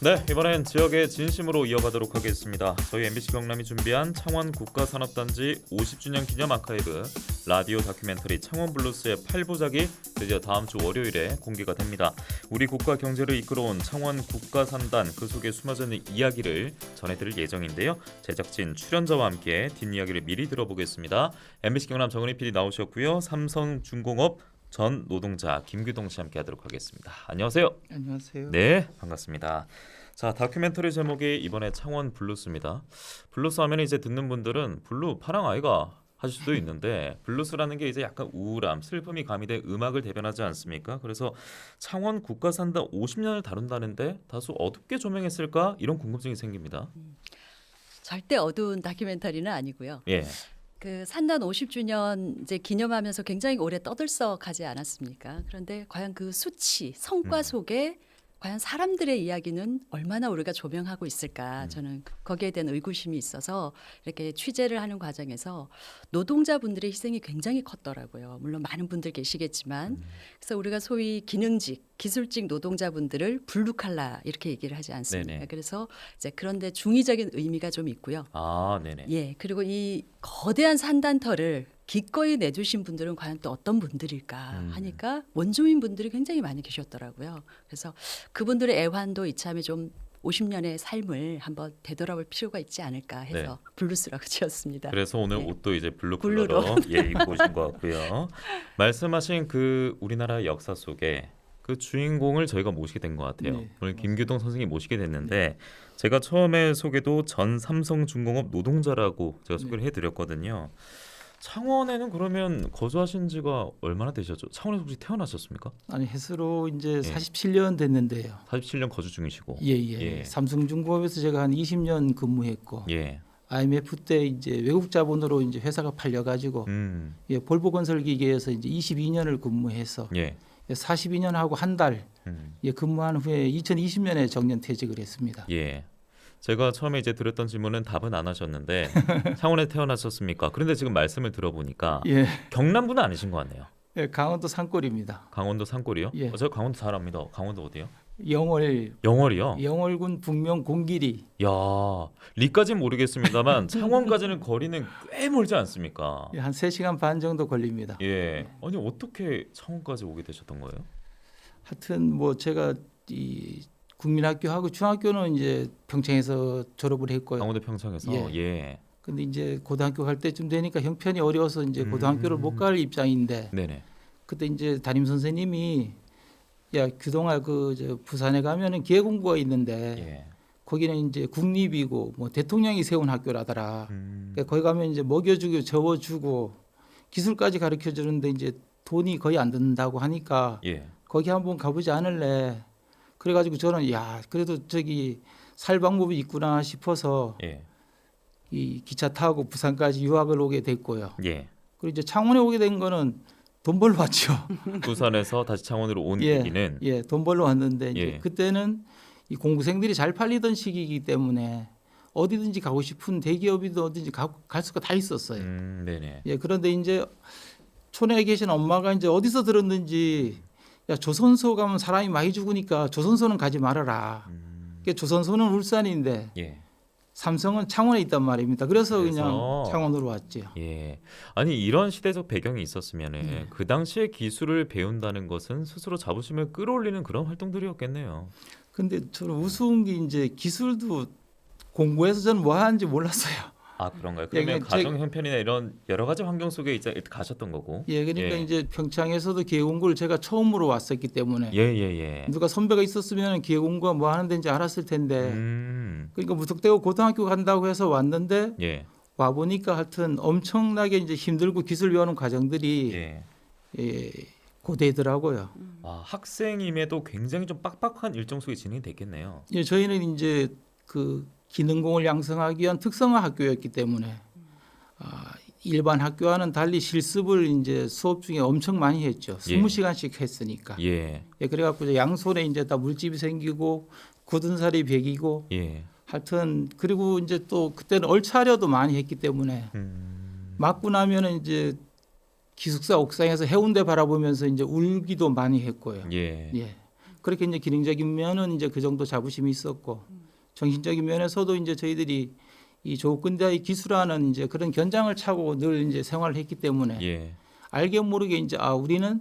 네, 이번엔 지역의 진심으로 이어가도록 하겠습니다. 저희 MBC 경남이 준비한 창원 국가산업단지 50주년 기념 아카이브 라디오 다큐멘터리 창원 블루스의 8부작이 드디어 다음 주 월요일에 공개가 됩니다. 우리 국가 경제를 이끌어온 창원 국가산단 그 속에 숨어져 있는 이야기를 전해드릴 예정인데요. 제작진 출연자와 함께 뒷이야기를 미리 들어보겠습니다. MBC 경남 정은희 PD 나오셨고요. 삼성중공업 전 노동자 김규동 씨 함께하도록 하겠습니다. 안녕하세요. 안녕하세요. 네, 반갑습니다. 자, 다큐멘터리 제목이 이번에 창원 블루스입니다. 블루스 하면 이제 듣는 분들은 블루 파랑 아이가 하실 수도 있는데 블루스라는 게 이제 약간 우울함, 슬픔이 가미된 음악을 대변하지 않습니까? 그래서 창원 국가산단 50년을 다룬다는데 다소 어둡게 조명했을까? 이런 궁금증이 생깁니다. 절대 어두운 다큐멘터리는 아니고요. 예. 그 산단 50주년 이제 기념하면서 굉장히 오래 떠들썩하지 않았습니까? 그런데 과연 그 수치, 성과 속에 과연 사람들의 이야기는 얼마나 우리가 조명하고 있을까? 저는 거기에 대한 의구심이 있어서 이렇게 취재를 하는 과정에서 노동자분들의 희생이 굉장히 컸더라고요. 물론 많은 분들 계시겠지만 그래서 우리가 소위 기능직, 기술직 노동자분들을 블루칼라 이렇게 얘기를 하지 않습니까? 네네. 그래서 이제 그런데 중의적인 의미가 좀 있고요. 아, 네네. 예, 그리고 이 거대한 산단터를 기꺼이 내주신 분들은 과연 또 어떤 분들일까 하니까 원주민 분들이 굉장히 많이 계셨더라고요. 그래서 그분들의 애환도 이참에 좀 50년의 삶을 한번 되돌아볼 필요가 있지 않을까 해서 블루스라고 지었습니다. 그래서 오늘 네. 옷도 이제 블루 블루로. 컬러로 입고 오신 것 같고요. 말씀하신 그 우리나라 역사 속에 그 주인공을 저희가 모시게 된 것 같아요. 네, 오늘 김규동 선생님 모시게 됐는데 제가 처음에 소개도 전 삼성중공업 노동자라고 제가 소개를 해드렸거든요. 창원에는 그러면 거주하신 지가 얼마나 되셨죠? 창원에서 혹시 태어나셨습니까? 아니 해수로 이제 47년 됐는데요. 47년 거주 중이시고. 예예. 예. 삼성중공업에서 제가 한 20년 근무했고 예. IMF 때 이제 외국 자본으로 이제 회사가 팔려가지고 예, 볼보건설기계에서 이제 22년을 근무해서 예. 42년 하고 한 달 예, 근무한 후에 2020년에 정년 퇴직을 했습니다. 예. 제가 처음에 이제 드렸던 질문은 답은 안 하셨는데 창원에 태어나셨습니까? 그런데 지금 말씀을 들어보니까 예, 경남 분은 아니신 것 같네요. 예, 강원도 산골입니다. 강원도 산골이요? 예. 제가 강원도 잘 압니다. 강원도 어디요? 영월 영월이요? 영월군 북면 공길이 야, 리까지는 모르겠습니다만 창원까지는 거리는 꽤 멀지 않습니까? 예, 한 3시간 반 정도 걸립니다. 예. 아니 어떻게 창원까지 오게 되셨던 거예요? 하여튼 뭐 제가 이 국민학교하고 중학교는 이제 평창에서 졸업을 했고요. 강원도 평창에서. 예. 근데 이제 고등학교 갈 때쯤 되니까 형편이 어려워서 이제 고등학교를 못 갈 입장인데 네네. 그때 이제 담임 선생님이 야 규동아 그 부산에 가면은 기계공부가 있는데 예. 거기는 이제 국립이고 뭐 대통령이 세운 학교라더라. 음. 그러니까 거기 가면 이제 먹여주고 접어주고 기술까지 가르쳐 주는데 이제 돈이 거의 안 든다고 하니까 예. 거기 한번 가보지 않을래. 그래가지고 저는 야 그래도 저기 살 방법이 있구나 싶어서 예. 이 기차 타고 부산까지 유학을 오게 됐고요. 예. 그리고 이제 창원에 오게 된 거는 돈 벌러 왔죠. 부산에서 다시 창원으로 온 예, 계기는 예, 돈 벌러 왔는데 이제 예. 그때는 이 공부생들이 잘 팔리던 시기이기 때문에 어디든지 가고 싶은 대기업이든 어디든지 갈 수가 다 있었어요. 네네. 예, 그런데 이제 촌에 계신 엄마가 이제 어디서 들었는지 야 조선소 가면 사람이 많이 죽으니까 조선소는 가지 말아라. 그러니까 조선소는 울산인데 예. 삼성은 창원에 있단 말입니다. 그래서 그냥 그래서 창원으로 왔죠. 예. 아니 이런 시대적 배경이 있었으면은 그 당시에 기술을 배운다는 것은 스스로 자부심을 끌어올리는 그런 활동들이었겠네요. 근데 저는 우스운 게 이제 기술도 공부해서 저는 뭐 하는지 몰랐어요. 아 그런가요? 그러면 그러니까 가정 형편이나 이런 여러 가지 환경 속에 이제 가셨던 거고. 예, 그러니까 예. 이제 평창에서도 기계공부를 제가 처음으로 왔었기 때문에 예예예. 누가 선배가 있었으면 기계공부가 뭐 하는 데인지 알았을 텐데 그러니까 무턱대고 고등학교 간다고 해서 왔는데 예. 와 보니까 하여튼 엄청나게 이제 힘들고 기술 배우는 과정들이 예. 예, 고되더라고요. 아 학생임에도 굉장히 좀 빡빡한 일정 속에 진행이 됐겠네요. 예, 저희는 이제 그 기능공을 양성하기 위한 특성화 학교였기 때문에 일반 학교와는 달리 실습을 이제 수업 중에 엄청 많이 했죠. 예. 20시간씩 했으니까. 예. 예, 그래갖고 이제 양손에 이제 다 물집이 생기고 굳은 살이 배기고 예. 하여튼 그리고 이제 또 그때는 얼차려도 많이 했기 때문에 맞고 나면은 이제 기숙사 옥상에서 해운대 바라보면서 이제 울기도 많이 했고요. 예. 예. 그렇게 이제 기능적인 면은 이제 그 정도 자부심이 있었고 정신적인 면에서도 이제 저희들이 이 조국근대화의 기술하는 이제 그런 견장을 차고 늘 이제 생활을 했기 때문에 예. 알게 모르게 이제 우리는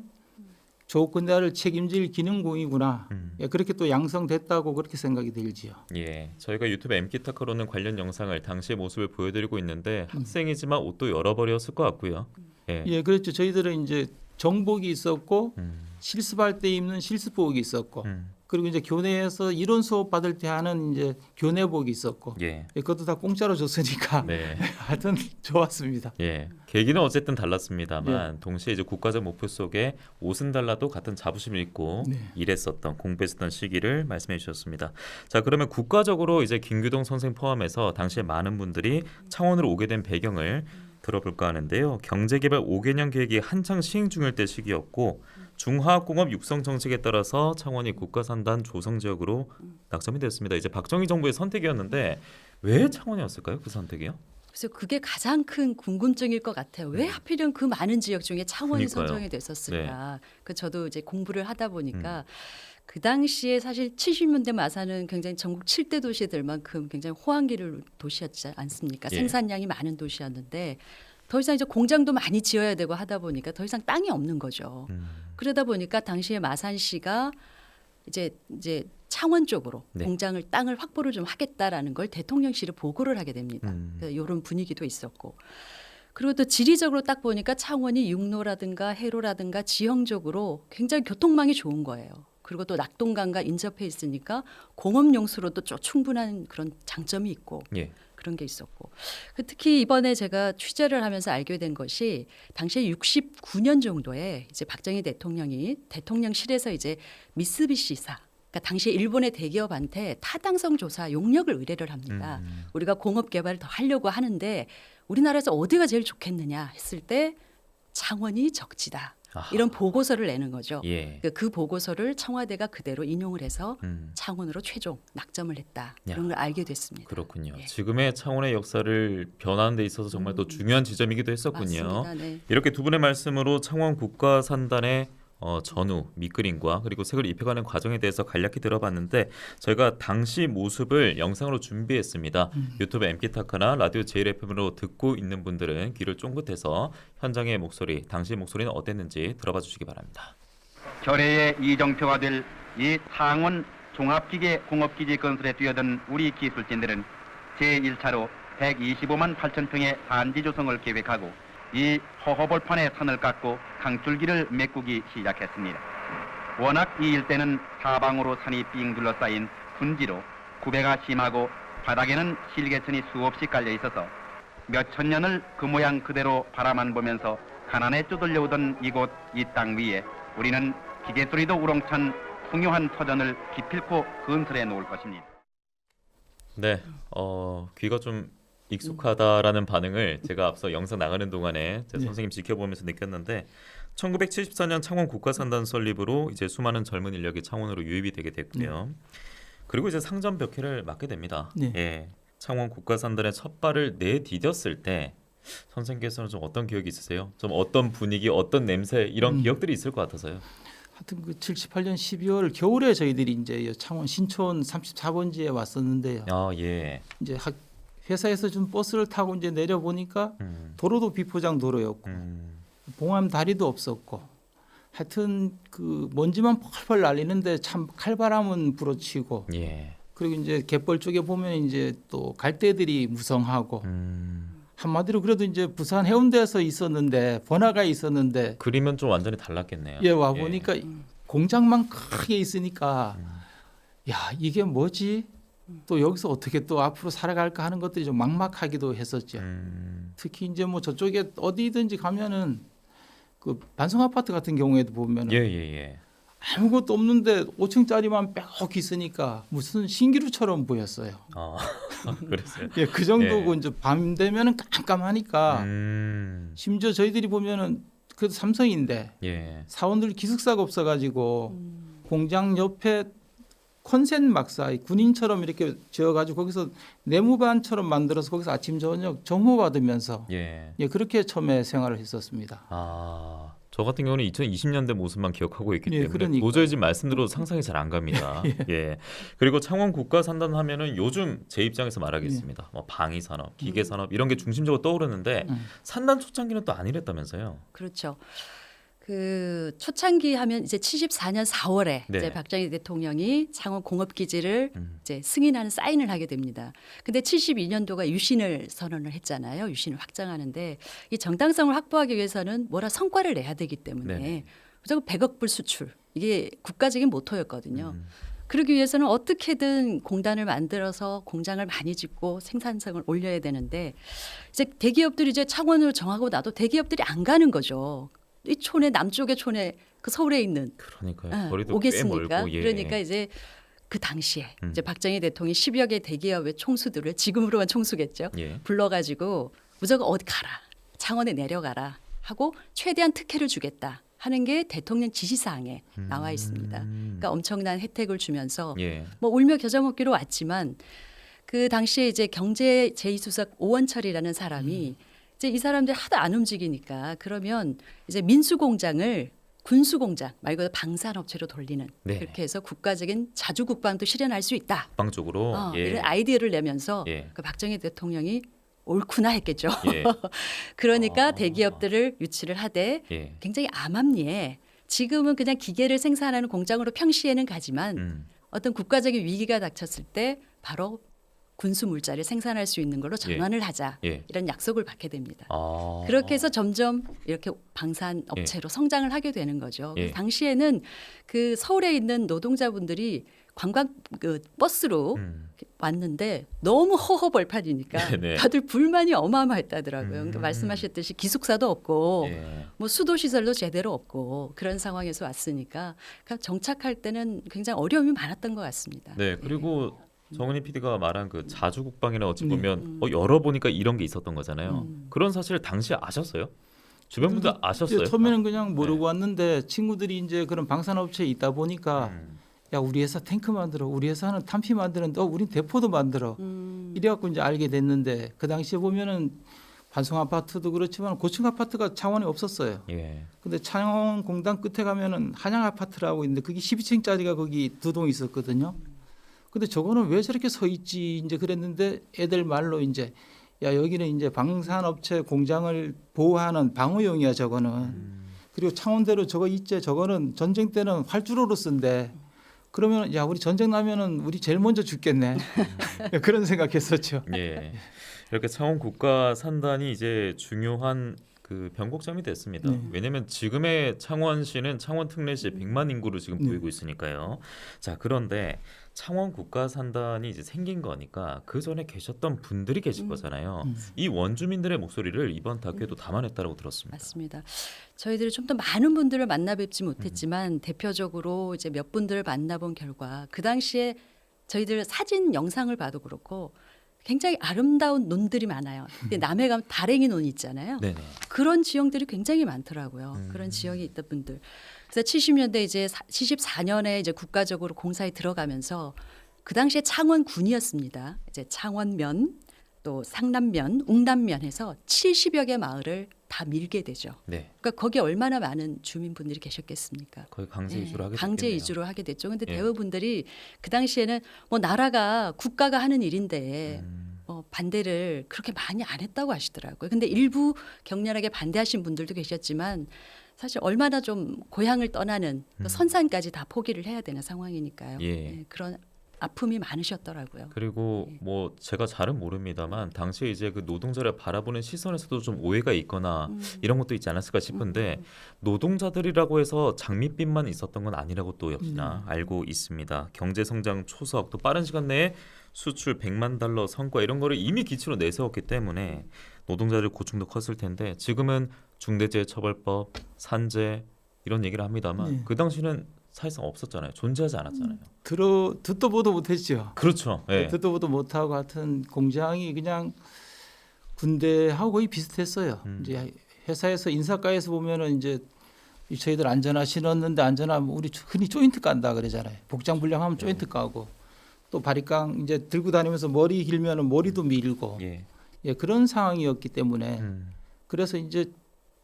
조국근대화를 책임질 기능공이구나. 예, 그렇게 또 양성됐다고 그렇게 생각이 들지요. 예, 저희가 유튜브 MK타카로는 관련 영상을 당시의 모습을 보여드리고 있는데 학생이지만 옷도 열어버렸을 것 같고요. 예, 예, 그렇죠. 저희들은 이제 정복이 있었고 음, 실습할 때 입는 실습복이 있었고 음, 그리고 이제 교내에서 이론 수업 받을 때 하는 이제 교내복이 있었고 예, 예, 그것도 다 공짜로 줬으니까 네, 하여튼 좋았습니다. 예. 계기는 어쨌든 달랐습니다만 동시에 이제 국가적 목표 속에 옷은 달라도 같은 자부심을 잊고 네. 일했었던 공부했었던 시기를 말씀해 주셨습니다. 자, 그러면 국가적으로 이제 김규동 선생 포함해서 당시에 많은 분들이 창원으로 오게 된 배경을 들어볼까 하는데요. 경제개발 5개년 계획이 한창 시행 중일 때 시기였고 중화학공업 육성 정책에 따라서 창원이 국가산단 조성 지역으로 낙점이 됐습니다. 이제 박정희 정부의 선택이었는데 왜 창원이었을까요? 그 선택이요? 그래서 그게 가장 큰 궁금증일 것 같아요. 왜 하필이면 그 많은 지역 중에 창원이 그러니까요. 선정이 됐었을까? 그 저도 이제 공부를 하다 보니까 그 당시에 사실 70년대 마산은 굉장히 전국 7대 도시들만큼 굉장히 호황기를 도시였지 않습니까? 예. 생산량이 많은 도시였는데 더 이상 이제 공장도 많이 지어야 되고 하다 보니까 더 이상 땅이 없는 거죠. 그러다 보니까 당시에 마산시가 이제 창원 쪽으로 네. 공장을 땅을 확보를 좀 하겠다라는 걸 대통령실에 보고를 하게 됩니다. 음. 이런 분위기도 있었고 그리고 또 지리적으로 딱 보니까 창원이 육로라든가 해로라든가 지형적으로 굉장히 교통망이 좋은 거예요. 그리고 또 낙동강과 인접해 있으니까 공업용수로도 충분한 그런 장점이 있고 예. 그런 게 있었고 특히 이번에 제가 취재를 하면서 알게 된 것이 당시에 69년 정도에 이제 박정희 대통령이 대통령실에서 이제 미쓰비시사 그러니까 당시에 일본의 대기업한테 타당성 조사 용역을 의뢰를 합니다. 우리가 공업 개발을 더 하려고 하는데 우리나라에서 어디가 제일 좋겠느냐 했을 때 창원이 적지다. 아하. 이런 보고서를 내는 거죠. 예. 그 보고서를 청와대가 그대로 인용을 해서 음. 창원으로 최종 낙점을 했다. 야. 이런 걸 알게 됐습니다. 그렇군요. 예. 지금의 창원의 역사를 변화하는 데 있어서 정말 또 중요한 지점이기도 했었군요. 맞습니다. 네. 이렇게 두 분의 말씀으로 창원 국가산단의 전후 밑그림과 그리고 색을 입혀가는 과정에 대해서 간략히 들어봤는데 저희가 당시 모습을 영상으로 준비했습니다. 유튜브 MK타카나 라디오 JFM으로 듣고 있는 분들은 귀를 쫑긋해서 현장의 목소리, 당시 목소리는 어땠는지 들어봐 주시기 바랍니다. 결의의 이정표가 될 이 창원 종합기계 공업기지 건설에 뛰어든 우리 기술진들은 제1차로 125만 8천 평의 산지 조성을 계획하고 이 호허벌판에 선을 깎고 강줄기를 메꾸기 시작했습니다. 워낙 이 일대는 사방으로 산이 삥 둘러싸인 분지로 구배가 심하고 바닥에는 실개천이 수없이 깔려 있어서 몇천 년을 그 모양 그대로 바라만 보면서 가난에 쪼들려오던 이곳 이 땅 위에 우리는 기계소리도 우렁찬 풍요한 터전을 기필코 건설해 놓을 것입니다. 네, 귀가 좀 익숙하다라는 반응을 제가 앞서 영상 나가는 동안에 제 네. 선생님 지켜보면서 느꼈는데 1974년 창원 국가산단 설립으로 이제 수많은 젊은 인력이 창원으로 유입이 되게 됐고요. 그리고 이제 상점벽해를 맞게 됩니다. 네. 예, 창원 국가산단의 첫 발을 내디뎠을 때 선생님께서는 좀 어떤 기억이 있으세요? 좀 어떤 분위기, 어떤 냄새 이런 기억들이 있을 것 같아서요. 하여튼 그 78년 12월 겨울에 저희들이 이제 창원 신촌 34번지에 왔었는데요. 아 예. 이제 회사에서 좀 버스를 타고 이제 내려 보니까 도로도 비포장 도로였고 봉암 다리도 없었고 하여튼 그 먼지만 펄펄 날리는데 참 칼바람은 불어치고 예. 그리고 이제 갯벌 쪽에 보면 이제 또 갈대들이 무성하고 한마디로 그래도 이제 부산 해운대에서 있었는데 번화가에 있었는데 그림은 좀 완전히 달랐겠네요. 예 와 보니까 공장만 크게 있으니까 야 이게 뭐지? 또 여기서 어떻게 또 앞으로 살아갈까 하는 것들이 좀 막막하기도 했었죠. 특히 이제 뭐 저쪽에 어디든지 가면은 그 반성 아파트 같은 경우에도 보면은 예예예. 아무것도 없는데 5층짜리만 빽 있으니까 무슨 신기루처럼 보였어요. 아 그랬어요. 예, 그 정도고 예. 이제 밤 되면은 깜깜하니까 심지어 저희들이 보면은 그래도 삼성인데 예. 사원들 기숙사가 없어가지고 공장 옆에 컨센 막사 군인처럼 이렇게 지어가지고 거기서 내무반처럼 만들어서 거기서 아침 저녁 정모 받으면서 예. 예, 그렇게 처음에 생활을 했었습니다. 아 저 같은 경우는 2020년대 모습만 기억하고 있기 예, 때문에 그러니까요. 도저히 지금 말씀대로 상상이 잘 안 갑니다. 예. 그리고 창원 국가산단 하면은 요즘 제 입장에서 말하겠습니다. 뭐 방위산업, 기계산업 이런 게 중심적으로 떠오르는데 산단 초창기는 또 아니랬다면서요? 그렇죠. 그 초창기 하면 이제 74년 4월에 네. 이제 박정희 대통령이 창원 공업기지를 이제 승인하는 사인을 하게 됩니다. 근데 72년도가 유신을 선언을 했잖아요. 유신을 확장하는데 이 정당성을 확보하기 위해서는 뭐라 성과를 내야 되기 때문에 네네. 무조건 100억 불 수출 이게 국가적인 모토였거든요. 그러기 위해서는 어떻게든 공단을 만들어서 공장을 많이 짓고 생산성을 올려야 되는데 이제 대기업들이 이제 창원으로 정하고 나도 대기업들이 안 가는 거죠. 이 촌에 남쪽의 촌에 그 서울에 있는 그러니까요. 거리도 꽤 오겠습니까? 멀고. 예. 그러니까 이제 그 당시에 이제 박정희 대통령이 10여 개 대기업의 총수들을 지금으로만 총수겠죠. 예. 불러가지고 무조건 어디 가라. 창원에 내려가라 하고 최대한 특혜를 주겠다 하는 게 대통령 지시사항에 나와 있습니다. 그러니까 엄청난 혜택을 주면서 예. 뭐 울며 겨자 먹기로 왔지만 그 당시에 이제 경제 제2수석 오원철이라는 사람이 이제 이 사람들이 하도 안 움직이니까 그러면 이제 민수공장을 군수공장 말 그대로 방산업체로 돌리는 네. 그렇게 해서 국가적인 자주국방도 실현할 수 있다. 국방 쪽으로. 예. 이런 아이디어를 내면서 예. 그 박정희 대통령이 옳구나 했겠죠. 예. 그러니까 대기업들을 유치를 하되 예. 굉장히 암암리에 지금은 그냥 기계를 생산하는 공장으로 평시에는 가지만 어떤 국가적인 위기가 닥쳤을 때 바로 군수 물자를 생산할 수 있는 걸로 전환을 하자 예. 이런 약속을 받게 됩니다. 아. 그렇게 해서 점점 이렇게 방산 업체로 성장을 하게 되는 거죠. 예. 당시에는 그 서울에 있는 노동자분들이 관광 그 버스로 왔는데 너무 허허벌판이니까 네네. 다들 불만이 어마어마했다더라고요. 그러니까 말씀하셨듯이 기숙사도 없고 예. 뭐 수도 시설도 제대로 없고 그런 상황에서 왔으니까 그러니까 정착할 때는 굉장히 어려움이 많았던 것 같습니다. 네. 그리고 정은희 PD가 말한 그 자주국방이나 어찌 네. 보면 열어보니까 이런 게 있었던 거잖아요. 그런 사실을 당시에 아셨어요? 주변 분들 아셨어요? 처음에는 그냥 모르고 왔는데 친구들이 이제 그런 방산업체에 있다 보니까 야 우리 회사 탱크 만들어, 우리 회사는 탄피 만드는데 우린 대포도 만들어. 이래갖고 이제 알게 됐는데 그 당시에 보면은 반송 아파트도 그렇지만 고층 아파트가 창원에 없었어요. 예. 근데 창원 공단 끝에 가면은 한양 아파트라고 있는데 그게 12층짜리가 거기 2동 있었거든요. 근데 저거는 왜 저렇게 서 있지 이제 그랬는데 애들 말로 이제 야 여기는 이제 방산업체 공장을 보호하는 방어용이야 저거는. 그리고 창원대로 저거 있지 저거는 전쟁 때는 활주로로 쓴대. 그러면 야 우리 전쟁 나면은 우리 제일 먼저 죽겠네. 그런 생각했었죠. 예. 이렇게 창원 국가 산단이 이제 중요한 그 변곡점이 됐습니다. 네. 왜냐하면 지금의 창원시는 창원 특례시 100만 인구를 지금 네. 보이고 있으니까요. 자 그런데 창원 국가 산단이 이제 생긴 거니까 그 전에 계셨던 분들이 계실 거잖아요. 이 원주민들의 목소리를 이번 다큐에도 담아냈다고 들었습니다. 맞습니다. 저희들이 좀 더 많은 분들을 만나 뵙지 못했지만 대표적으로 이제 몇 분들을 만나본 결과 그 당시에 저희들 사진 영상을 봐도 그렇고 굉장히 아름다운 논들이 많아요. 근데 남해 가면 다랭이 논 있잖아요. 네네. 그런 지형들이 굉장히 많더라고요. 그런 지형이 있던 분들. 그래서 70년대 이제 74년에 이제 국가적으로 공사에 들어가면서 그 당시에 창원군이었습니다. 이제 창원면 또 상남면, 웅남면 해서 70여 개 마을을 다 밀게 되죠. 네. 그러니까 거기에 얼마나 많은 주민분들이 계셨겠습니까? 거의 강제 예, 이주를 하게 강제 됐겠네요. 이주를 하게 됐죠. 근데 예. 대부분들이 그 당시에는 뭐 나라가 국가가 하는 일인데 반대를 그렇게 많이 안 했다고 하시더라고요. 근데 일부 격렬하게 반대하신 분들도 계셨지만 사실 얼마나 좀 고향을 떠나는 또 선산까지 다 포기를 해야 되는 상황이니까요. 예. 예, 그런 아픔이 많으셨더라고요. 그리고 뭐 제가 잘은 모릅니다만 당시에 이제 그 노동자를 바라보는 시선에서도 좀 오해가 있거나 이런 것도 있지 않았을까 싶은데 노동자들이라고 해서 장밋빛만 있었던 건 아니라고 또 역시나 알고 있습니다. 경제 성장 초석 또 빠른 시간 내에 수출 100만 달러 성과 이런 거를 이미 기치로 내세웠기 때문에 노동자들 고충도 컸을 텐데 지금은 중대재해처벌법, 산재 이런 얘기를 합니다만 네. 그 당시는 사실상 없었잖아요. 존재하지 않았잖아요. 듣도 보도 못했죠. 그렇죠. 예. 듣도 보도 못하고 하여튼 공장이 그냥 군대하고 거의 비슷했어요. 이제 회사에서 인사과에서 보면은 이제 저희들 안전화 신었는데 안전화 우리 흔히 조인트 깐다 그러잖아요. 복장 불량하면 조인트 까고 또 바리깡 이제 들고 다니면서 머리 길면은 머리도 밀고 예. 예, 그런 상황이었기 때문에 그래서 이제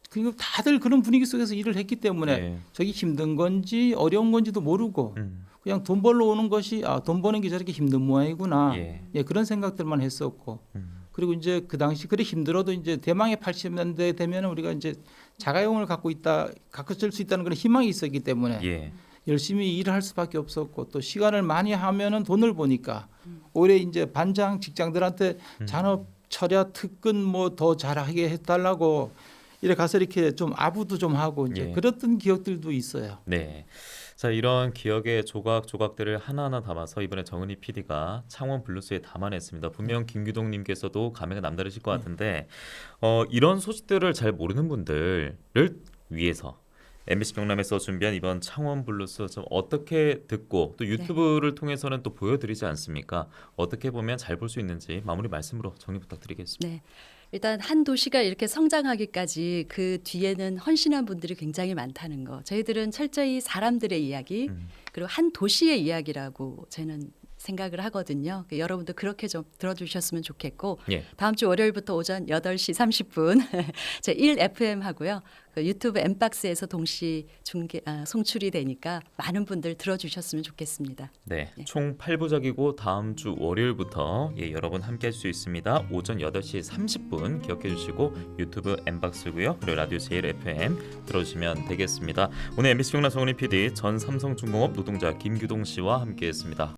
그리고 다들 그런 분위기 속에서 일을 했기 때문에 예. 저게 힘든 건지 어려운 건지도 모르고 그냥 돈 벌러 오는 것이 돈 버는 게 저렇게 힘든 모양이구나. 예. 예, 그런 생각들만 했었고 음. 그리고 이제 그 당시 그래 힘들어도 이제 대망의 80년대 되면 우리가 이제 자가용을 갖고 쓸 수 있다는 그런 희망이 있었기 때문에 예. 열심히 일을 할 수밖에 없었고 또 시간을 많이 하면은 돈을 버니까 오히려 이제 반장 직장들한테 잔업 철야 특근 뭐 더 잘하게 해달라고 이래 가서 이렇게 좀 아부도 좀 하고 이제 예. 그랬던 기억들도 있어요. 네. 자, 이런 기억의 조각조각들을 하나하나 담아서 이번에 정은희 PD가 창원 블루스에 담아냈습니다. 분명 김규동님께서도 감회가 남다르실 것 같은데 이런 소식들을 잘 모르는 분들을 위해서 MBC 경남에서 준비한 이번 창원 블루스 좀 어떻게 듣고 또 유튜브를 통해서는 또 보여드리지 않습니까? 어떻게 보면 잘 볼 수 있는지 마무리 말씀으로 정리 부탁드리겠습니다. 네. 일단 한 도시가 이렇게 성장하기까지 그 뒤에는 헌신한 분들이 굉장히 많다는 거. 저희들은 철저히 사람들의 이야기 그리고 한 도시의 이야기라고 저는 생각을 하거든요. 여러분도 그렇게 좀 들어주셨으면 좋겠고 예. 다음 주 월요일부터 오전 8시 30분 제 1FM 하고요. 그 유튜브 엠박스에서 동시 송출이 되니까 많은 분들 들어주셨으면 좋겠습니다. 네, 네. 총 8부작이고 다음 주 월요일부터 여러분 함께할 수 있습니다. 오전 8시 30분 기억해 주시고 유튜브 엠박스고요. 그리고 라디오 제일 FM 들어주시면 되겠습니다. 오늘 MBC 경남 정은희 PD 전 삼성중공업 노동자 김규동 씨와 함께했습니다.